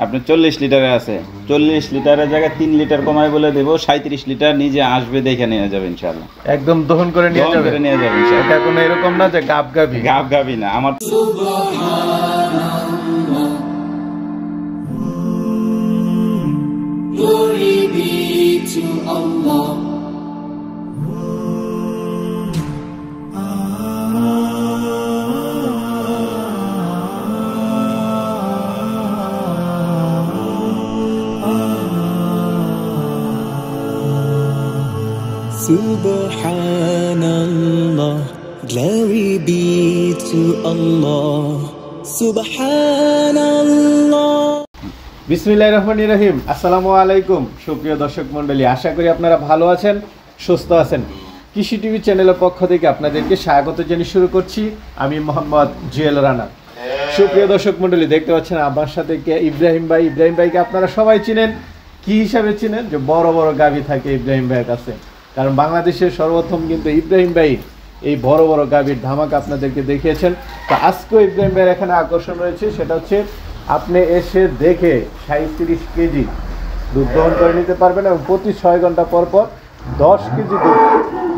আপনার 40 লিটারে আছে। 40 লিটারের জায়গায় 3 লিটার কমায় বলে দেবো, 37 লিটার নিজে আসবে দেখে নিয়ে যাবে ইনশাআল্লাহ। একদম দহন করে নিয়ে যাবে ইনশাআল্লাহ। এটা কোনো এরকম না যে গাবগাবি না আমার। Glory be to Allah. Subhanallah, glory be to Allah. Subhanallah. বিসমিল্লাহির রহমানির রহিম। আসসালামু আলাইকুম সুপ্রিয় দর্শক মণ্ডলী, আশা করি আপনারা ভালো আছেন, সুস্থ আছেন। কৃষি টিভি চ্যানেলের পক্ষ থেকে আপনাদেরকে স্বাগত জানিয়ে শুরু করছি আমি মোহাম্মদ জুয়েল রানা। সুপ্রিয় দর্শক মণ্ডলী, দেখতে পাচ্ছেন আমার সাথে ইব্রাহিম ভাইকে আপনারা সবাই চিনেন। কি হিসাবে চিনেন? যে বড় বড় গাভী থাকে ইব্রাহিম ভাইয়ের কাছে, কারণ বাংলাদেশের সর্বপ্রথম কিন্তু ইব্রাহিম ভাই এই বড় বড় গাভীর ধামাকা আপনাদেরকে দেখিয়েছেন। তো আজকেও ইব্রাহিম ভাইয়ের এখানে আকর্ষণ রয়েছে, সেটা হচ্ছে আপনি এসে দেখে 37 কেজি দুধ দহন করে নিতে পারবেন এবং প্রতি 6 ঘন্টা পর পর 10 কেজি দুধ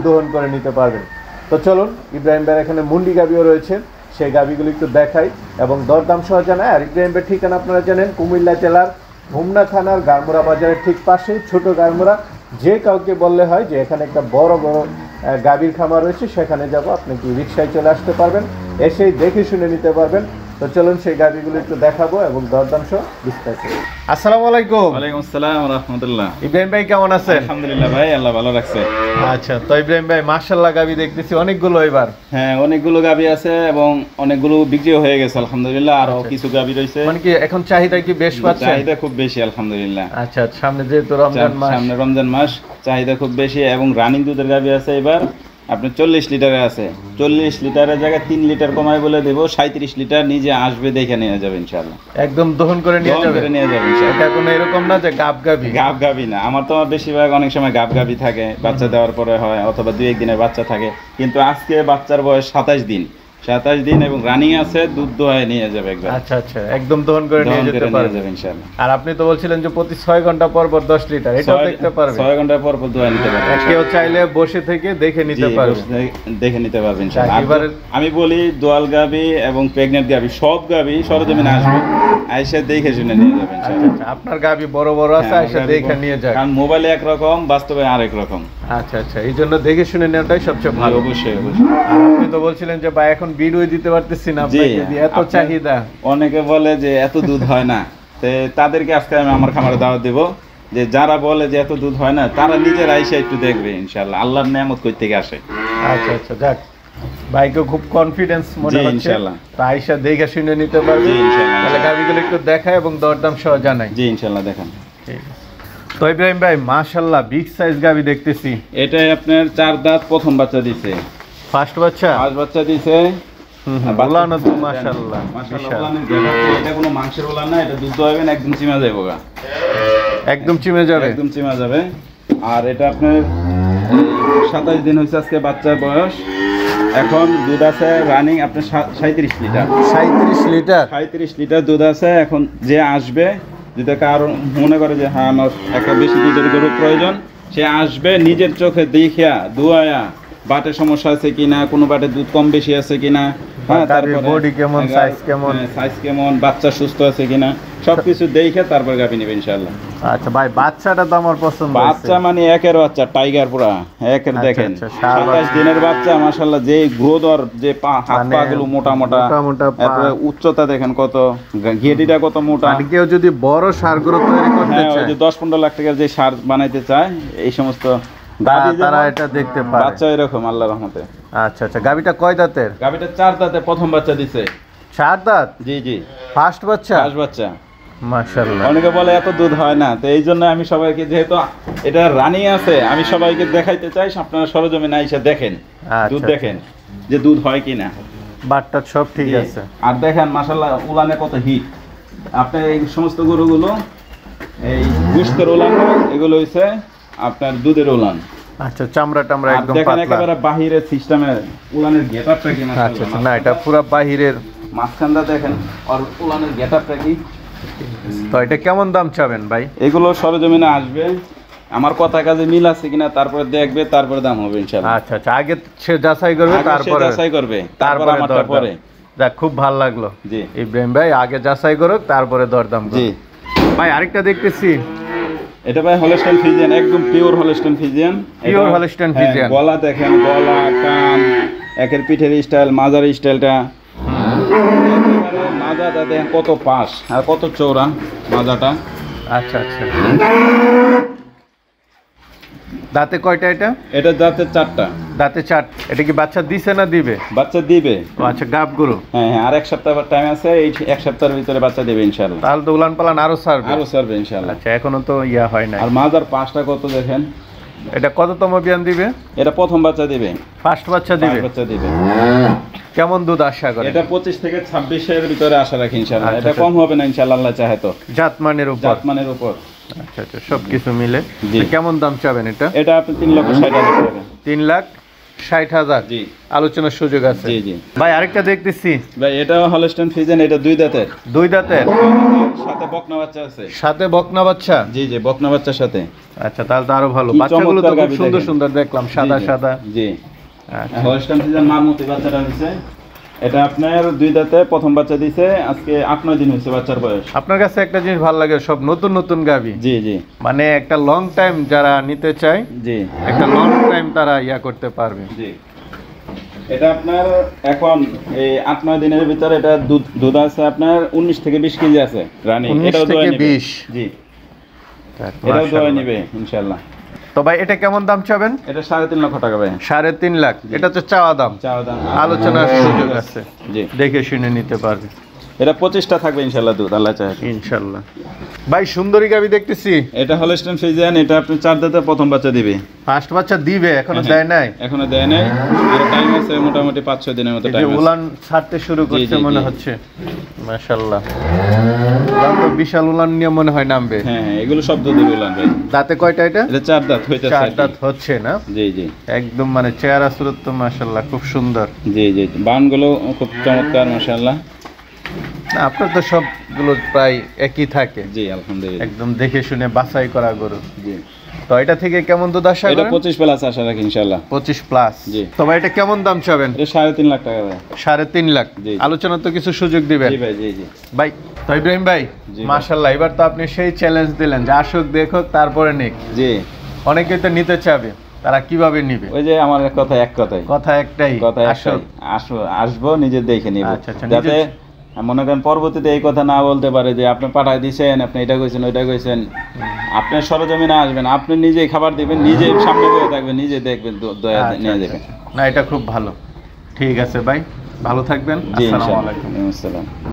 দহন করে নিতে পারবেন। তো চলুন, ইব্রাহিম ভাইয়ের এখানে মুন্ডি গাভীও রয়েছে, সেই গাভীগুলো একটু দেখাই এবং দরদাম সহ জানাই। আর ইব্রাহিম ভাইয়ের ঠিকানা আপনারা জানেন, কুমিল্লা জেলার হোমনা থানার গারমুরা বাজারের ঠিক পাশে ছোট গারমুরা। যে কাউকে বললে হয় যে এখানে একটা বড় বড় গাভীর খামার রয়েছে, সেখানে যাব, আপনি কি রিক্সায় চলে আসতে পারবেন, এসেই দেখে শুনে নিতে পারবেন। তো চলুন সেই গাভীগুলো একটু দেখাবো এবং দরদাম সহ বিস্তারিত। আসসালামু আলাইকুম। ওয়ালাইকুম আসসালাম ওয়া রাহমাতুল্লাহ। ইব্রাহিম ভাই কেমন আছেন? আলহামদুলিল্লাহ ভাই, আল্লাহ ভালো রাখছে। আচ্ছা, তো ইব্রাহিম ভাই মাশাআল্লাহ গাভী দেখতেছি অনেকগুলো এবার। হ্যাঁ, অনেকগুলো গাভী আছে এবং অনেকগুলো বিক্রিও হয়ে গেছে আলহামদুলিল্লাহ। আরো কিছু গাভী রয়েছে। মানে কি এখন চাহিদা কি বেশ পাচ্ছেন? চাহিদা খুব বেশি আলহামদুলিল্লাহ। আচ্ছা, সামনে যেহেতু রমজান মাস, সামনে রমজান মাস, চাহিদা খুব বেশি এবং রানিং দুধের গাভী আছে এবার আপনার 40 লিটারে আছে। 40 লিটারের জায়গায় 3 লিটার কমায় বলে দেবো, 37 লিটার নিজে আসবে দেখে নিয়ে যাবে ইনশাআল্লাহ। একদম দহন করে নিয়ে যাবে ইনশাআল্লাহ। এটা কোনো এরকম না যে গাবগাবি না। আমার তো বেশিরভাগ অনেক সময় গাবগাবি থাকে, বাচ্চা দেওয়ার পরে হয়, অথবা 2-1 দিনের বাচ্চা থাকে, কিন্তু আজকে বাচ্চার বয়স 27 দিন এবং রানিং আছে, দুধ দোহায় নিয়ে যাবে একবার। আচ্ছা, একদম দহন করে নিয়ে যেতে পারবে ইনশাআল্লাহ। আর আপনি তো বলছিলেন যে প্রতি 6 ঘন্টা পর পর 10 লিটার, এটাও দেখতে পারবে। 6 ঘন্টা পর পর দোয়া নিতে পারবে। কেউ চাইলে বসে থেকে দেখে নিতে পারবে, ইনশাআল্লাহ। আমি বলি দোয়াল গাভী এবং প্রেগন্যান্ট গাভী, সব গাভী সরজমিনে আসবে, আয়েশা দেখে শুনে নিয়ে যাবে ইনশাআল্লাহ। আচ্ছা, আপনার গাভী বড় বড় আছে, আয়েশা দেখে নিয়ে যায়, কারণ মোবাইলে একরকম, বাস্তবে আরেক রকম। আচ্ছা, এই জন্য দেখে শুনে নেওয়াটাই সবচেয়ে ভালো। অবশ্যই। আর আপনি তো বলছিলেন যে ভাই এখন ভিডিও দিতে পারতেছি না, আপনাকে দিয়ে এত চাহিদা। অনেকে বলে যে এত দুধ হয় না, তাদেরকে আজকে আমি আমার খামারে দাওয়াত দেব, যে যারা বলে যে এত দুধ হয় না, তারা নিজের আয়েশা একটু দেখবে ইনশাআল্লাহ, আল্লাহর নিয়ামত কই থেকে আসে। আচ্ছা, যাক, ভাইকে খুব কনফিডেন্স মনে হচ্ছে ইনশাআল্লাহ। তো আয়েশা দেখে শুনে নিতে পারবে ইনশাআল্লাহ। তাহলে গাভীগুলো একটু দেখায় এবং দরদাম সহ জানাই। জি ইনশাআল্লাহ, দেখান। ঠিক আছে। তো ইব্রাহিম ভাই মাশাআল্লাহ বিগ সাইজ গাভী দেখতেছি। এটাই আপনার 4 দাঁত, প্রথম বাচ্চা দিছে, ফার্স্ট বাচ্চা দিছে। ওলানো তো মাশাআল্লাহ, এটা কোনো মাংসের ওলান না, এটা দুধ হবে না, একদম চিমা যাবে, একদম চিমে যাবে। আর এটা আপনার 27 দিন হয়েছে আজকে বাচ্চার বয়স। এখন দুধ আছে রানিং আপনার 37 লিটার। 37 লিটার দুধ আছে। এখন যে আসবে, যদি কারো মনে করে যে হ্যাঁ আমার একটা বেশি দুধের গরুর প্রয়োজন, সে আসবে নিজের চোখে দেখিয়া দুয়ায়া, বাটে সমস্যা আছে কিনা, কোনো বাটে দুধ কম বেশি আছে কিনা, বডি কেমন, সাইজ কেমন, বাচ্চা সুস্থ আছে কিনা, সবকিছু দেখে তারপর গাভী নেবে ইনশাআল্লাহ। আচ্ছা ভাই, বাচ্চাটা তো আমার পছন্দ। বাচ্চা মানে একের বাচ্চা, টাইগার পুরা একের। দেখেন 27 দিনের বাচ্চা, মাশাআল্লাহ, যে গ্রোথ আর যে হাত পা গুলো মোটা, তারপরে উচ্চতা দেখেন কত, ঘেটিটা কত মোটা। আর কেউ যদি বড় সার গরু তৈরি করতে চায়, ওই যে 10-15 লাখ টাকার যে সার বানাইতে চায়, এই সমস্ত তারা এটা দেখতে পারে। বাচ্চা এরকম আল্লাহর রহমতে। আচ্ছা, গাভীটা কয় দাঁতের? গাভীটা 4 দাঁতে, প্রথম বাচ্চা দিছে। 4 দাঁত? জি। ফার্স্ট বাচ্চা? মাশাআল্লাহ। অনেকে বলে এত দুধ হয় না, তো এই জন্য আমি সবাইকে, যেহেতু এটা রানি আছে, আমি সবাইকে দেখাইতে চাই, আপনারা সরজমিনে আইসা দেখেন, দুধ দেখেন যে দুধ হয় কিনা, বাটটা সব ঠিক আছে। আর দেখেন মাশাআল্লাহ উলানে কত হিট। আপনি এই সমস্ত গরুগুলো এই গুস্তের উলান, এগুলো হইছে আপনার দুধের উলান। আচ্ছা, চামড়া একদম পাতলা। দেখেন একেবারে বাহিরের সিস্টেমের উলানের গেটআপটা কি মাশাআল্লাহ। আচ্ছা, না এটা পুরো বাহিরের, মাঝখানটা দেখেন আর উলানের গেটআপটা কি তো এটা কেমন দাম চাবেন ভাই? এগুলো সরজমিনে আসবে, আমার কথা কাজে মিল আছে কিনা তারপরে দেখবে, তারপরে দাম হবে ইনশাআল্লাহ। আচ্ছা আচ্ছা, আগে সে যাচাই করবে, আগে সে তারপরে যাচাই করবে, তারপরে তারপরে আমারটা দরদাম। পরে। যাক, খুব ভালো লাগলো জি ইব্রাহিম ভাই, আগে যাচাই করুক তারপরে দরদাম করুক। জি ভাই আরেকটা দেখতেছি, এটা ভাই হলস্টাইন ফ্রিজিয়ান, একদম pure Holstein Friesian. Pure Holstein Friesian। গলা দেখেন, গলা, কান, একের পিঠের স্টাইল, মাজার স্টাইলটা, মাজাটা দেখেন কত পাশ আর কত চৌড়া মাজাটা। আচ্ছা আচ্ছা, দাঁতে কয়টা এটা? এটা দাঁতে 4টা। দাঁতে 4। এটা কি বাচ্চা দিছে না দিবে? বাচ্চা দিবে। ও আচ্ছা, গাব গরু। হ্যাঁ হ্যাঁ, আর 1 সপ্তাহ টাইম আছে, এই 1 সপ্তাহের ভিতরে বাচ্চা দেবে ইনশাআল্লাহ। তাহলে তো উলান পালান আরো ছাড়বে। আরো ছাড়বে ইনশাআল্লাহ। আচ্ছা, এখনো তো ইয়া হয় না। আর মাজার পাশটা কত দেখেন। এটা কততম বিয়ান দিবে? এটা প্রথম বাচ্চা দিবে, ফার্স্ট বাচ্চা দিবে। বাচ্চা দিবে। কেমন দুধ আশা করে? এটা 25 থেকে 26 এর ভিতরে আশা রাখি ইনশাআল্লাহ। আচ্ছা, এটা কম হবে না ইনশাআল্লাহ, আল্লাহ চাহে তো। জাতমানের উপর। জাতমানের উপর। আচ্ছা আচ্ছা, সবকিছু মিলে। জি। তো কেমন দাম চাবেন এটা? এটা আপনি 3,60,000 টাকা। 3,60,000। জি আলোচনার সুযোগ আছে। জি জি ভাই আরেকটা দেখতেছি, ভাই, এটা হলস্টাইন ফ্রিজিয়ান, এটা 2 দাঁতের, 2 দাঁতের, সাথে বকনা বাচ্চা আছে। সাথে বকনা বাচ্চা। জি জি, বকনা বাচ্চার সাথে। আচ্ছা, তাহলে তো আরো ভালো। কি বাচ্চাগুলো তো চমৎকার খুব গাভী সুন্দর দেখেন। সুন্দর দেখলাম, সাদা জি, জি। সাদা। জি, আচ্ছা। হলস্টাইন ফ্রিজিয়ান মারমতি বাচ্চাটা হইছে। এটা আপনার 2 দাঁতে, প্রথম বাচ্চা দিছে আজকে 8-9 দিন হয়েছে বাচ্চার বয়স। আপনার কাছে একটা জিনিস ভালো লাগে, সব নতুন নতুন গাভী। জি জি মানে একটা লং টাইম যারা নিতে চায়, জি একটা লং টাইম তারা ইয়া করতে পারবে। জি। এটা আপনার এখন এই 8-9 দিনের ভিতরে এটা দুধ আছে আপনার 19 থেকে 20 কেজি আছে রানিং। 19 এটাও থেকে দোয়া নিবে। 20। জি, এটাও দোয়া নিবে ইনশাআল্লাহ। তো ভাই এটা কেমন দাম চাবেন? এটা 3.5 লক্ষ টাকা ভাই। 3.5 লাখ। এটা তো চাওয়া দাম, চাওয়া দাম, আলোচনার সুযোগ আছে। জি, দেখে শুনে নিতে পারবে এটা 25টা থাকবে ইনশাআল্লাহ দুধ, আল্লাহ চাহে। ইনশাল্লাহ। ভাই সুন্দরী গাভী দেখতেছি, এটা হলস্টাইন ফ্রিজিয়ান, এটা আপনি 4 দাঁতে প্রথম বাচ্চা দিবে। ফার্স্ট বাচ্চা দিবে, এখনো হ্যাঁ, দেয় নাই। এখনো দেয় নাই, আর টাইম আছে মোটামুটি 5-6 দিনের মতো এই যে টাইম আছে। উলান ছাড়তে শুরু করছে জি, মনে জি। হচ্ছে, মাশাআল্লাহ। উলান তো বিশাল উলান নিয়ে মনে হয় নামবে। হ্যাঁ হ্যাঁ, এগুলো সব দুধের উলান ভাই। দাঁতে কয়টা এটা? এটা 4 দাঁত হইতাছে 4 আর কি। দাঁত হচ্ছে না? জি জি একদম মানে চেহারা সুরত তো মাশাআল্লাহ খুব সুন্দর। জি জি, বানগুলো খুব চমৎকার মাশাআল্লাহ। না, আপনার তো সবগুলো প্রায় একই থাকে, জি আলহামদুলিল্লাহ। একদম দেখে শুনে বাছাই করা গরু। জি, তো এটা থেকে কেমন দুধ আশা এটা করেন? 25 প্লাস আশা রাখি ইনশাআল্লাহ। 25 প্লাস। জি। তো ভাই এটা কেমন দাম চাবেন? এটা 3.5 লাখ টাকা ভাই। 3.5 লাখ। জি, জি। আলোচনা তো কিছু সুযোগ দিবেন জি ভাই, জি জি ভাই। তো ইব্রাহিম ভাই, জি ভাই। মাশাআল্লাহ, এবার তো আপনি সেই চ্যালেঞ্জ দিলেন যে আসুক দেখুক তারপরে নিক। জি। অনেকেই তো নিতে চাবে, তারা কিভাবে নিবে? ওই যে আমার কথা এক কথাই, কথা একটাই, কথা আসুক। একটাই, আসবো নিজে দেখে নিব। আচ্ছা, আচ্ছা, যাতে নিজে- মনে করেন পরবর্তীতে এই কথা না বলতে পারে যে আপনি পাঠাই দিয়েছেন, আপনি এটা কইছেন ওইটা কইছেন। আপনার সরজমিনে আসবেন, আপনি নিজেই খাবার দিবেন, নিজে সামনে বসে থাকবেন, নিজে দেখবেন, দয়া আচ্ছা, নিয়ে আচ্ছা, যাবেন। না এটা খুব ভালো। ঠিক আছে ভাই, ভালো থাকবেন। জি আসসালামু ইনশাআল্লাহ। আলাইকুম। ওয়ালাইকুম আসসালাম।